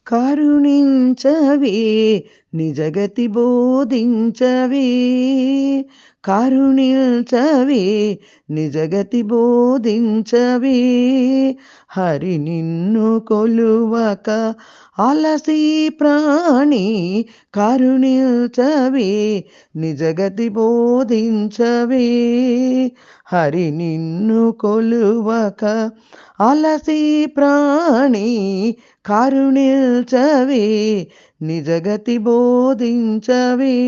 కరుణించవే నిజగతి బోధించవే, కరుణించవే నిజగతి బోధించవే. హరి నిన్ను కొలువక అలసి ప్రాణి, కరుణించవే నిజగతి బోధించవే. హరి నిన్ను కొలువక అలసి ప్రాణి, కరుణించవే నిజగతి బోధించవే.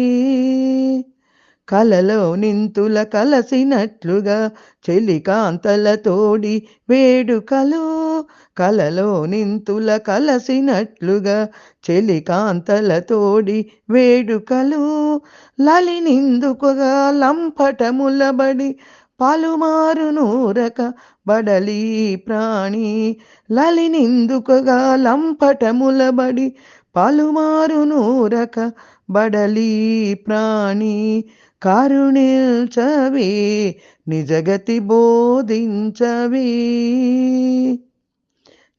కలలో నింతుల కలసినట్లుగా చెలికాంతల తోడి వేడుకలు, కలలో నింతుల కలసినట్లుగా చెలికాంతల తోడి వేడుకలు. లలినిందుకుగా లంపటములబడి పలుమారు నూరక బడలి ప్రాణి, లలినిందుకుగా లంపటములబడి పలుమారు నూరక బడలి ప్రాణి. కరుణించవే నిజగతి బోధించవే.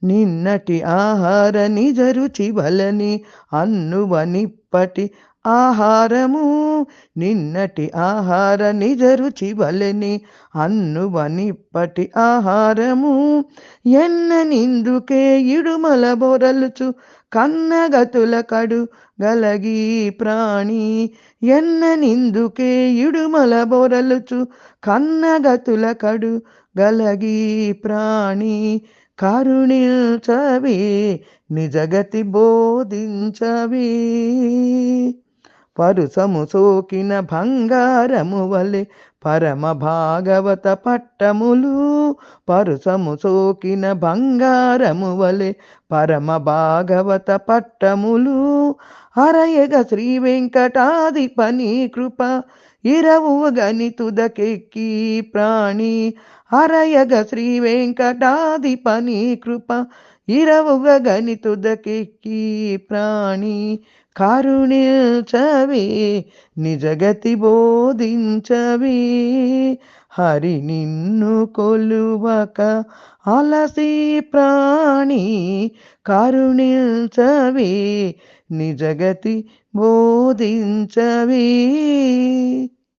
నిన్నటి ఆహార నిజ రుచి వలని అన్నువనిప్పటి ఆహారము, నిన్నటి ఆహార నిజ రుచి వలని అన్నువనిప్పటి ఆహారము. ఎన్న నిందుకే ఇడుమల బొరలుచు కన్నగతుల కడు గలగి ప్రాణి, ఎన్న నిందుకే ఇడుమల బొరలుచు కన్నగతుల కడు గలగి ప్రాణి. కరుణించవే నిజగతి బోధించవే. పరుసము సోకిన బంగారము వలె పరమ భాగవత పట్టములు, పరుసము సోకిన బంగారము వలె పరమ భాగవత పట్టములు. అరయగ శ్రీ వెంకటాధిపని కృప ఇరవుగని తుదకెక్కి ప్రాణి, అరయగ శ్రీ వెంకటాధిపని కృప ఇరవుగని తుదకెక్కి ప్రాణి. కరుణించవే నిజగతి బోధించవే. హరి నిన్ను కొలువక అలసి ప్రాణి, కరుణించవే నిజగతి బోధించవే.